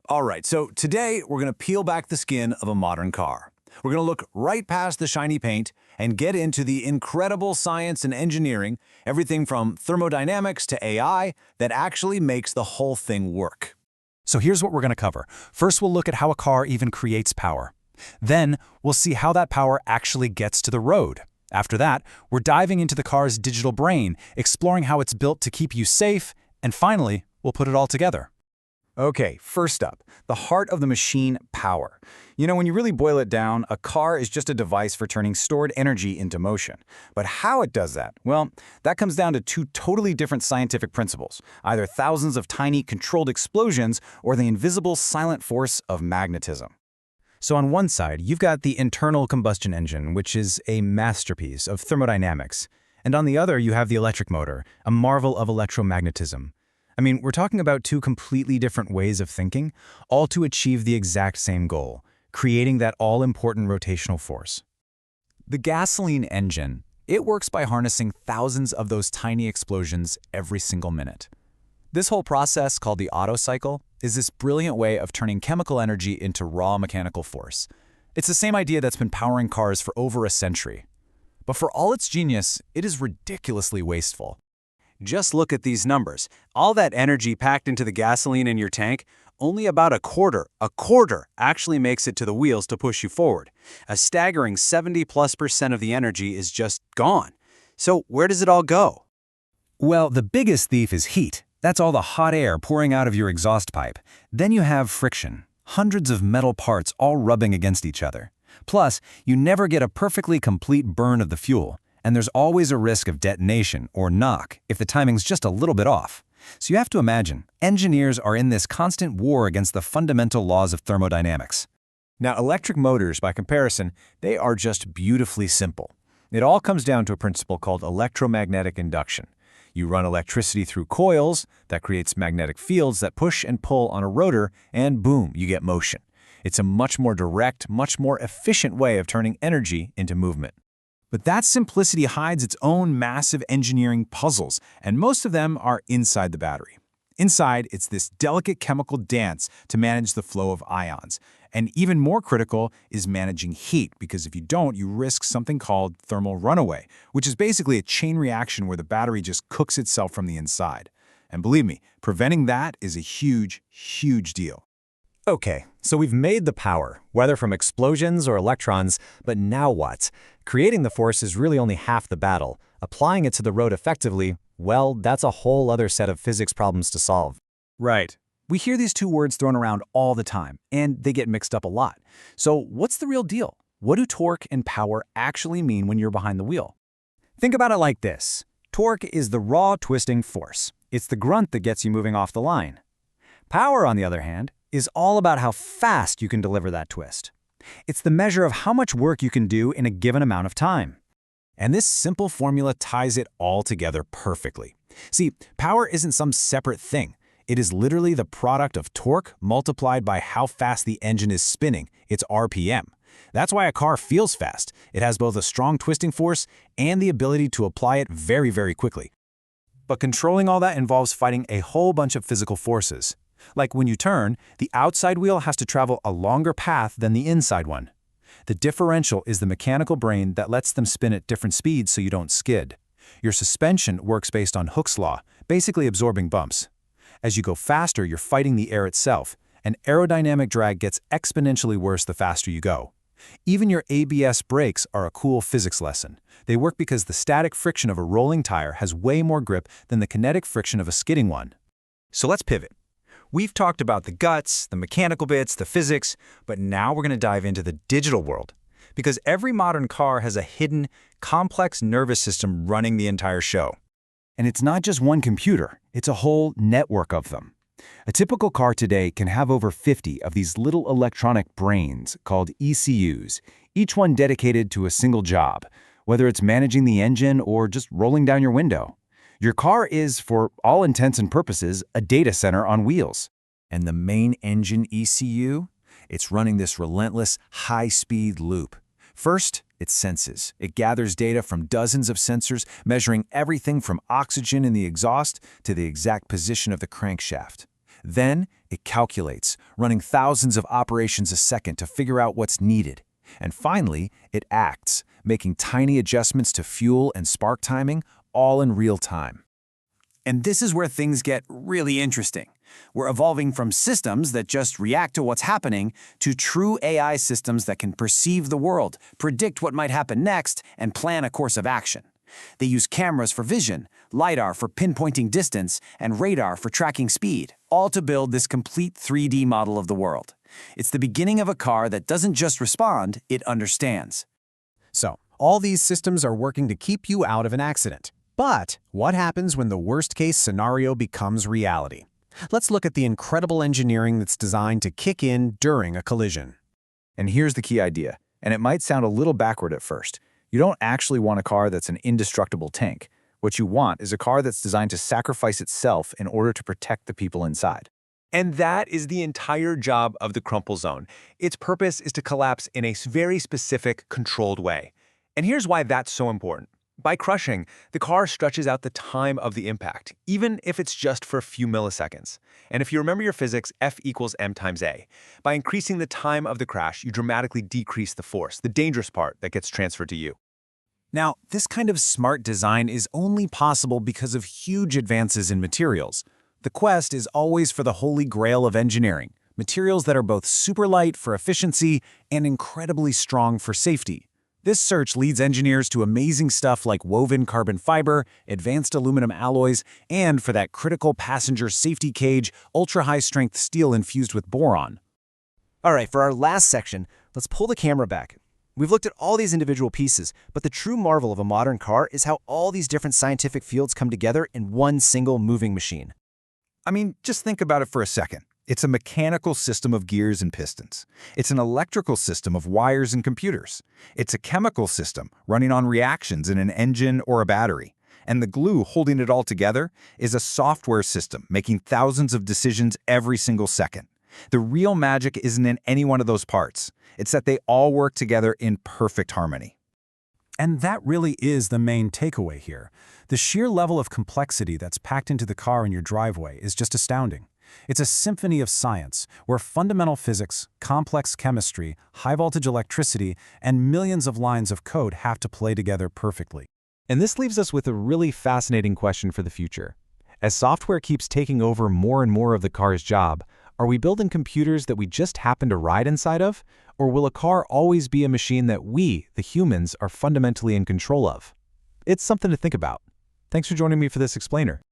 All right, so today we're going to peel back the skin of a modern car. We're going to look right past the shiny paint and get into the incredible science and engineering, everything from thermodynamics to AI, that actually makes the whole thing work. So here's what we're going to cover. First, we'll look at how a car even creates power. Then, we'll see how that power actually gets to the road. After that, we're diving into the car's digital brain, exploring how it's built to keep you safe, and finally, we'll put it all together. Okay, first up, the heart of the machine, power. You know, when you really boil it down, a car is just a device for turning stored energy into motion. But how it does that? Well, that comes down to two totally different scientific principles, either thousands of tiny controlled explosions or the invisible silent force of magnetism. So on one side, you've got the internal combustion engine, which is a masterpiece of thermodynamics. And on the other, you have the electric motor, a marvel of electromagnetism. I mean, we're talking about two completely different ways of thinking, all to achieve the exact same goal, creating that all-important rotational force. The gasoline engine, it works by harnessing thousands of those tiny explosions every single minute. This whole process, called the Otto cycle, is this brilliant way of turning chemical energy into raw mechanical force. It's the same idea that's been powering cars for over a century. But for all its genius, it is ridiculously wasteful. Just look at these numbers. All that energy packed into the gasoline in your tank, only about a quarter actually makes it to the wheels to push you forward. A staggering 70+% of the energy is just gone. So where does it all go? Well, the biggest thief is heat. That's all the hot air pouring out of your exhaust pipe. Then you have friction, hundreds of metal parts all rubbing against each other. Plus, you never get a perfectly complete burn of the fuel. And there's always a risk of detonation or knock if the timing's just a little bit off. So you have to imagine, engineers are in this constant war against the fundamental laws of thermodynamics. Now, electric motors, by comparison, they are just beautifully simple. It all comes down to a principle called electromagnetic induction. You run electricity through coils that creates magnetic fields that push and pull on a rotor, and boom, you get motion. It's a much more direct, much more efficient way of turning energy into movement. But that simplicity hides its own massive engineering puzzles, and most of them are inside the battery. Inside, it's this delicate chemical dance to manage the flow of ions. And even more critical is managing heat, because if you don't, you risk something called thermal runaway, which is basically a chain reaction where the battery just cooks itself from the inside. And believe me, preventing that is a huge, huge deal. Okay, so we've made the power, whether from explosions or electrons, but now what? Creating the force is really only half the battle. Applying it to the road effectively, well, that's a whole other set of physics problems to solve. Right. We hear these two words thrown around all the time, and they get mixed up a lot. So what's the real deal? What do torque and power actually mean when you're behind the wheel? Think about it like this. Torque is the raw twisting force. It's the grunt that gets you moving off the line. Power, on the other hand, is all about how fast you can deliver that twist. It's the measure of how much work you can do in a given amount of time. And this simple formula ties it all together perfectly. See, power isn't some separate thing. It is literally the product of torque multiplied by how fast the engine is spinning, its RPM. That's why a car feels fast. It has both a strong twisting force and the ability to apply it very, very quickly. But controlling all that involves fighting a whole bunch of physical forces. Like when you turn, the outside wheel has to travel a longer path than the inside one. The differential is the mechanical brain that lets them spin at different speeds so you don't skid. Your suspension works based on Hooke's law, basically absorbing bumps. As you go faster, you're fighting the air itself, and aerodynamic drag gets exponentially worse the faster you go. Even your ABS brakes are a cool physics lesson. They work because the static friction of a rolling tire has way more grip than the kinetic friction of a skidding one. So let's pivot. We've talked about the guts, the mechanical bits, the physics, but now we're going to dive into the digital world. Because every modern car has a hidden, complex nervous system running the entire show. And it's not just one computer, it's a whole network of them. A typical car today can have over 50 of these little electronic brains called ECUs, each one dedicated to a single job, whether it's managing the engine or just rolling down your window. Your car is, for all intents and purposes, a data center on wheels. And the main engine ECU? It's running this relentless, high-speed loop. First, it senses. It gathers data from dozens of sensors, measuring everything from oxygen in the exhaust to the exact position of the crankshaft. Then it calculates, running thousands of operations a second to figure out what's needed. And finally, it acts, making tiny adjustments to fuel and spark timing, all in real time. And this is where things get really interesting. We're evolving from systems that just react to what's happening to true AI systems that can perceive the world, predict what might happen next, and plan a course of action. They use cameras for vision, LiDAR for pinpointing distance, and radar for tracking speed, all to build this complete 3D model of the world. It's the beginning of a car that doesn't just respond, it understands. So, all these systems are working to keep you out of an accident. But what happens when the worst-case scenario becomes reality? Let's look at the incredible engineering that's designed to kick in during a collision. And here's the key idea, and it might sound a little backward at first. You don't actually want a car that's an indestructible tank. What you want is a car that's designed to sacrifice itself in order to protect the people inside. And that is the entire job of the crumple zone. Its purpose is to collapse in a very specific, controlled way. And here's why that's so important. By crushing, the car stretches out the time of the impact, even if it's just for a few milliseconds. And if you remember your physics, F equals m times a. By increasing the time of the crash, you dramatically decrease the force, the dangerous part that gets transferred to you. Now, this kind of smart design is only possible because of huge advances in materials. The quest is always for the holy grail of engineering, materials that are both super light for efficiency and incredibly strong for safety. This search leads engineers to amazing stuff like woven carbon fiber, advanced aluminum alloys, and for that critical passenger safety cage, ultra-high-strength steel infused with boron. All right, for our last section, let's pull the camera back. We've looked at all these individual pieces, but the true marvel of a modern car is how all these different scientific fields come together in one single moving machine. I mean, just think about it for a second. It's a mechanical system of gears and pistons. It's an electrical system of wires and computers. It's a chemical system running on reactions in an engine or a battery. And the glue holding it all together is a software system making thousands of decisions every single second. The real magic isn't in any one of those parts. It's that they all work together in perfect harmony. And that really is the main takeaway here. The sheer level of complexity that's packed into the car in your driveway is just astounding. It's a symphony of science, where fundamental physics, complex chemistry, high-voltage electricity, and millions of lines of code have to play together perfectly. And this leaves us with a really fascinating question for the future. As software keeps taking over more and more of the car's job, are we building computers that we just happen to ride inside of? Or will a car always be a machine that we, the humans, are fundamentally in control of? It's something to think about. Thanks for joining me for this explainer.